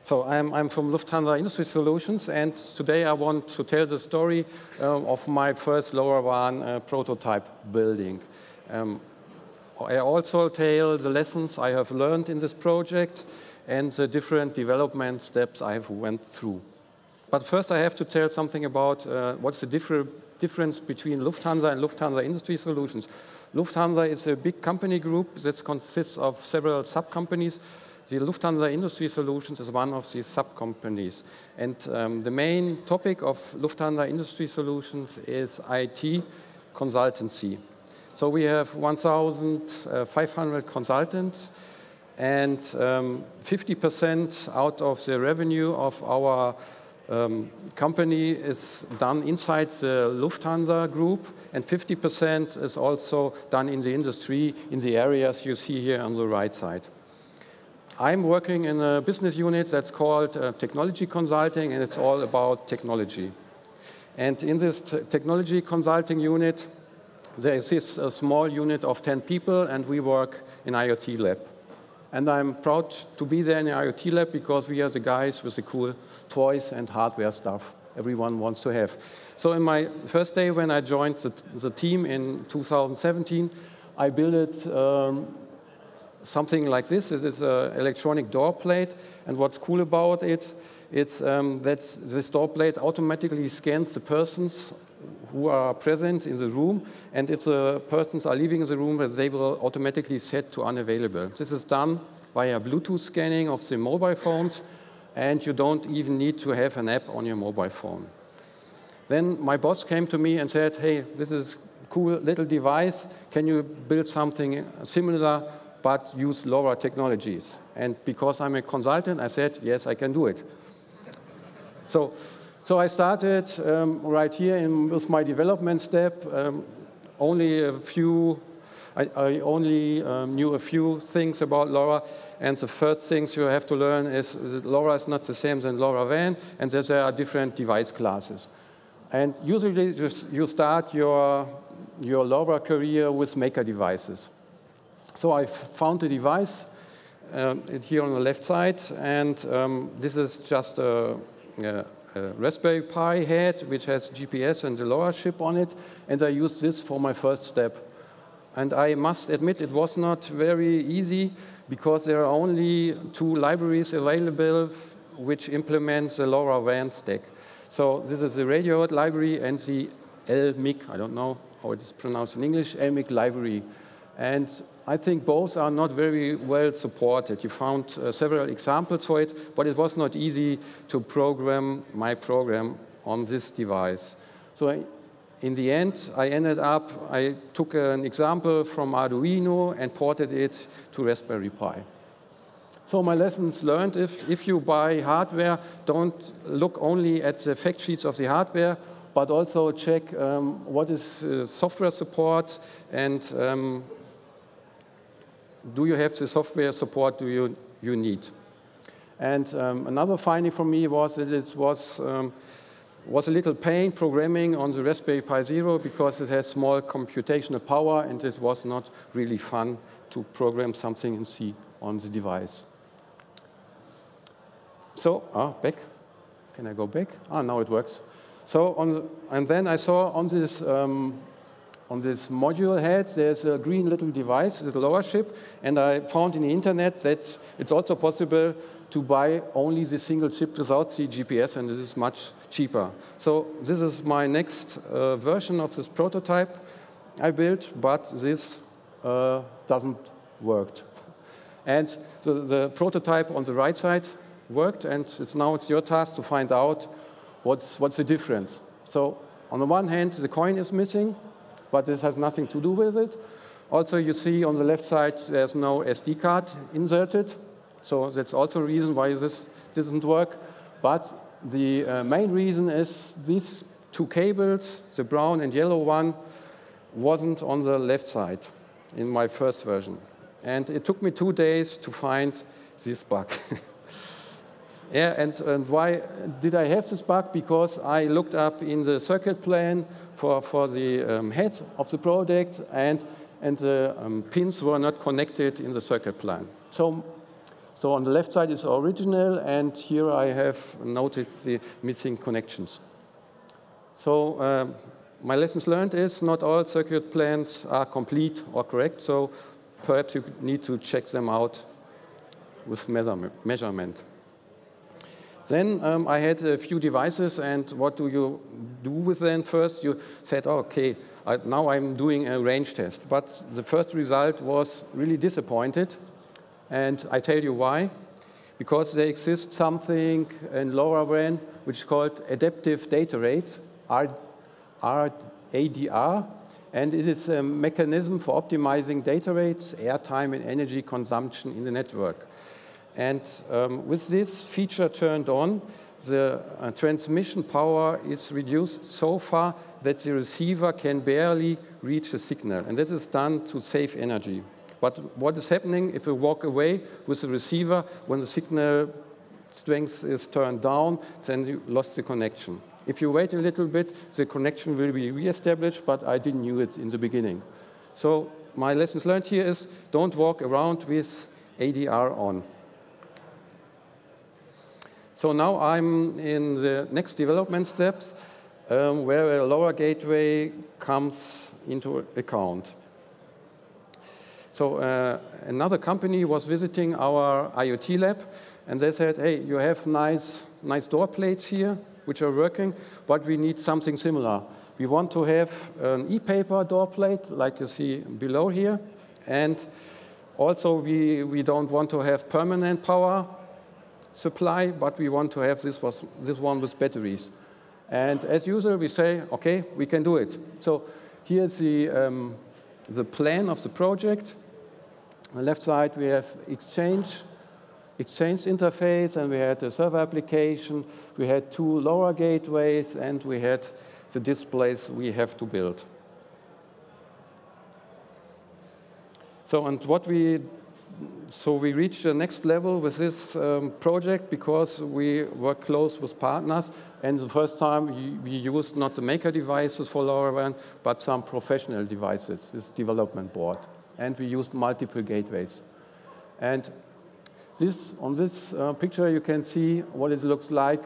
So I'm from Lufthansa Industry Solutions, and today I want to tell the story of my first LoRaWAN prototype building. I also tell the lessons I have learned in this project and the different development steps I have went through. But first I have to tell something about what's the difference between Lufthansa and Lufthansa Industry Solutions. Lufthansa is a big company group that consists of several sub-companies. The Lufthansa Industry Solutions is one of these sub-companies. And the main topic of Lufthansa Industry Solutions is IT consultancy. So we have 1,500 consultants, and 50% out of the revenue of our company is done inside the Lufthansa group, and 50% is also done in the industry in the areas you see here on the right side. I'm working in a business unit that's called Technology Consulting, and it's all about technology. And in this technology consulting unit, there exists a small unit of 10 people, and we work in IoT lab. And I'm proud to be there in the IoT lab because we are the guys with the cool toys and hardware stuff everyone wants to have. So in my first day when I joined the team in 2017, I built something like this. This is an electronic door plate, and what's cool about it, it's that this door plate automatically scans the persons who are present in the room, and if the persons are leaving the room, they will automatically set to unavailable. This is done via Bluetooth scanning of the mobile phones, and you don't even need to have an app on your mobile phone. Then my boss came to me and said, hey, this is a cool little device. Can you build something similar but use LoRa technologies? And because I'm a consultant, I said, yes, I can do it. So I started right here with my development step. I only knew a few things about LoRa, and the first things you have to learn is that LoRa is not the same as LoRaWAN, and that there are different device classes. And usually you start your LoRa career with maker devices. So I found a device here on the left side, and this is just a Raspberry Pi head which has GPS and the LoRa chip on it, and I used this for my first step. And I must admit it was not very easy because there are only 2 libraries available which implements the LoRaWAN stack. So this is the radio library and the LMIC, I don't know how it is pronounced in English, LMIC library. And I think both are not very well supported. You found several examples for it, but it was not easy to program my program on this device. So in the end, I took an example from Arduino and ported it to Raspberry Pi. So my lessons learned, if you buy hardware, don't look only at the fact sheets of the hardware, but also check what is software support, and do you have the software support you need? And another finding for me was that it was a little pain programming on the Raspberry Pi Zero because it has small computational power, and it was not really fun to program something in C on the device. So, back. Can I go back? Now it works. So, and then I saw on this module head, there's a green little device, the LoRa chip, and I found in the internet that it's also possible to buy only the single chip without the GPS, and this is much cheaper. So this is my next version of this prototype I built, but this doesn't work. And so the prototype on the right side worked, and now it's your task to find out what's the difference. So on the one hand, the coin is missing, but this has nothing to do with it. Also, you see on the left side, there's no SD card inserted. So that's also a reason why this doesn't work. But the main reason is these 2 cables, the brown and yellow one, wasn't on the left side in my first version. And it took me 2 days to find this bug. Yeah, and why did I have this bug? Because I looked up in the circuit plan for the head of the product, and the pins were not connected in the circuit plan. So So on the left side is original, and here I have noted the missing connections. So my lessons learned is not all circuit plans are complete or correct, so perhaps you need to check them out with measurement. Then I had a few devices, and what do you do with them? First, you said, oh, okay, now I'm doing a range test. But the first result was really disappointed, and I tell you why. Because there exists something in LoRaWAN which is called adaptive data rate, ADR, and it is a mechanism for optimizing data rates, airtime, and energy consumption in the network. And with this feature turned on, the transmission power is reduced so far that the receiver can barely reach the signal. And this is done to save energy. But what is happening if you walk away with the receiver when the signal strength is turned down, then you lost the connection. If you wait a little bit, the connection will be reestablished, but I didn't know it in the beginning. So my lessons learned here is don't walk around with ADR on. So now I'm in the next development steps where a LoRa gateway comes into account. So another company was visiting our IoT lab, and they said, hey, you have nice door plates here, which are working, but we need something similar. We want to have an e-paper door plate, like you see below here, and also we don't want to have permanent power supply, but we want to have this one with batteries. And as usual, we say, okay, we can do it. So here's the plan of the project. On the left side, we have exchange interface, and we had a server application. We had 2 LoRa gateways, and we had the displays we have to build. So we reached the next level with this project because we were close with partners, and the first time we used not the maker devices for LoRaWAN, but some professional devices, this development board. And we used multiple gateways. And on this picture, you can see what it looks like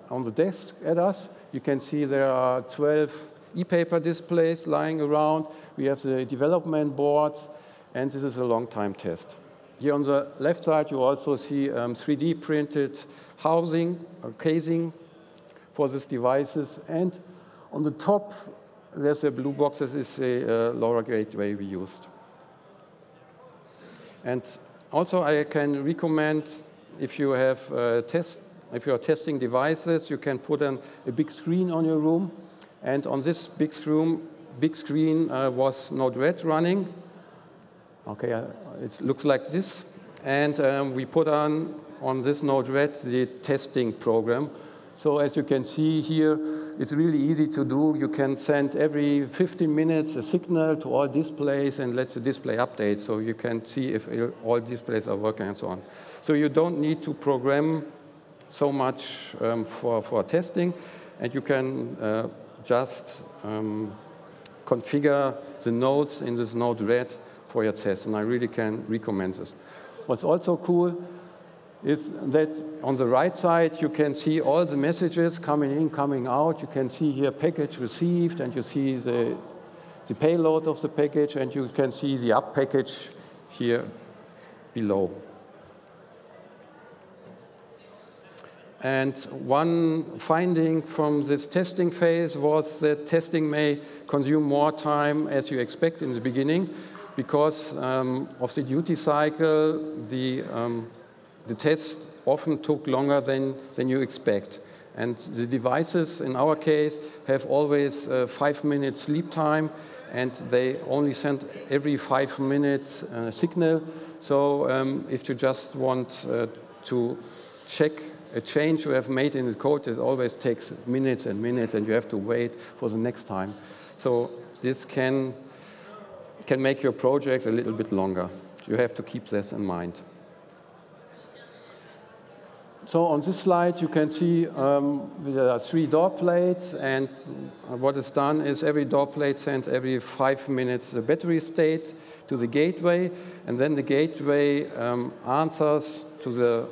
on the desk at us. You can see there are 12 e-paper displays lying around. We have the development boards, and this is a long-time test. Here on the left side, you also see 3D printed housing or casing for these devices. And on the top, there's a blue box. This is a LoRa gateway we used. And also, I can recommend if you have if you are testing devices, you can put a big screen on your room. And on this big screen was Node-RED running. Okay, it looks like this. And we put on this Node-RED the testing program. So as you can see here, it's really easy to do. You can send every 15 minutes a signal to all displays and let the display update so you can see if all displays are working and so on. So you don't need to program so much for testing, and you can just configure the nodes in this Node-RED for your test, and I really can recommend this. What's also cool is that on the right side, you can see all the messages coming in, coming out. You can see here package received, and you see the payload of the package, and you can see the up package here below. And one finding from this testing phase was that testing may consume more time as you expect in the beginning because of the duty cycle. The test often took longer than you expect. And the devices, in our case, have always 5 minutes sleep time, and they only send every 5 minutes signal. So if you just want to check a change you have made in the code, it always takes minutes and minutes, and you have to wait for the next time. So this can make your project a little bit longer. You have to keep this in mind. So on this slide, you can see there are 3 door plates, and what is done is every door plate sends every 5 minutes the battery state to the gateway, and then the gateway answers to the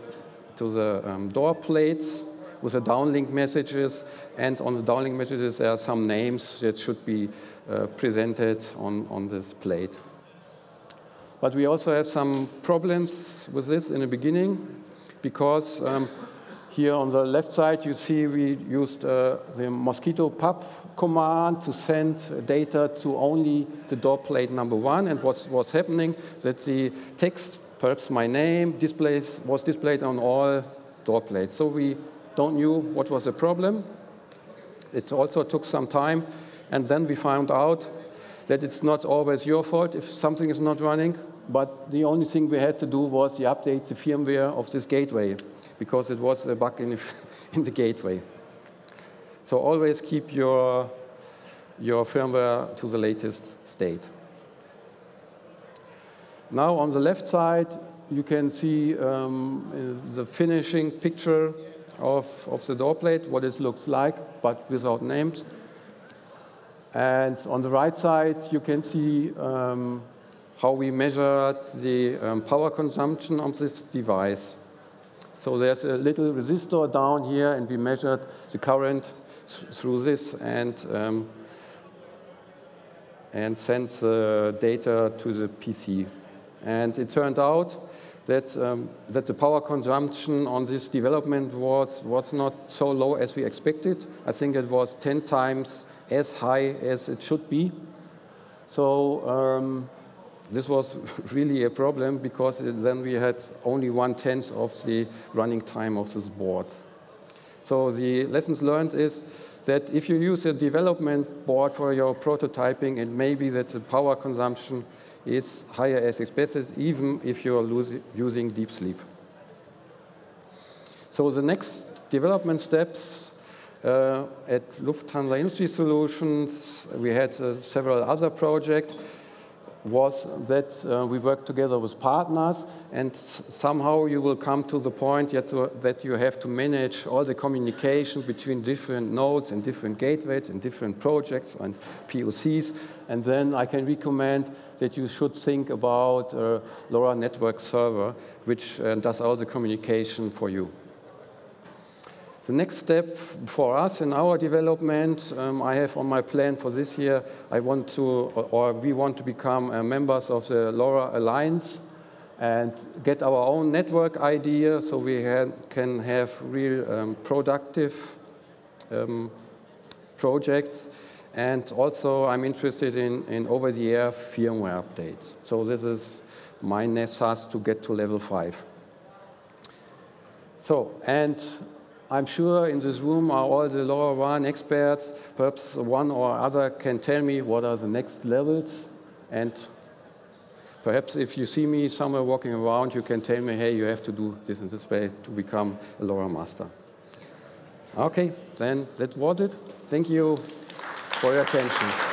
door plates with the downlink messages, and on the downlink messages there are some names that should be presented on this plate. But we also have some problems with this in the beginning, because here on the left side you see we used the mosquito pub command to send data to only the door plate number 1, and what's happening that the text, perhaps my name, was displayed on all door plates. So we don't know what was the problem. It also took some time, and then we found out that it's not always your fault if something is not running, but the only thing we had to do was update the firmware of this gateway, because it was a bug in the gateway. So always keep your firmware to the latest state. Now on the left side, you can see the finishing picture of the door plate, what it looks like, but without names. And on the right side, you can see how we measured the power consumption of this device. So there's a little resistor down here, and we measured the current through this and sent the data to the PC. And it turned out that the power consumption on this development was not so low as we expected. I think it was 10 times as high as it should be. So this was really a problem, because then we had only 1/10 of the running time of these boards. So the lessons learned is that if you use a development board for your prototyping, it may be that the power consumption is higher as expected, even if you're using deep sleep. So the next development steps at Lufthansa Industry Solutions, we had several other projects, was that we worked together with partners, and somehow you will come to the point that you have to manage all the communication between different nodes and different gateways and different projects and POCs. And then I can recommend that you should think about a LoRa network server, which does all the communication for you. The next step for us in our development, I have on my plan for this year, we want to become members of the LoRa Alliance and get our own network idea, so we can have real productive projects. And also I'm interested in over-the-air firmware updates. So this is my NESAS to get to level 5. So, and I'm sure in this room are all the LoRaWAN experts. Perhaps one or other can tell me what are the next levels. And perhaps if you see me somewhere walking around, you can tell me, hey, you have to do this in this way to become a LoRa master. Okay, then that was it. Thank you for your attention.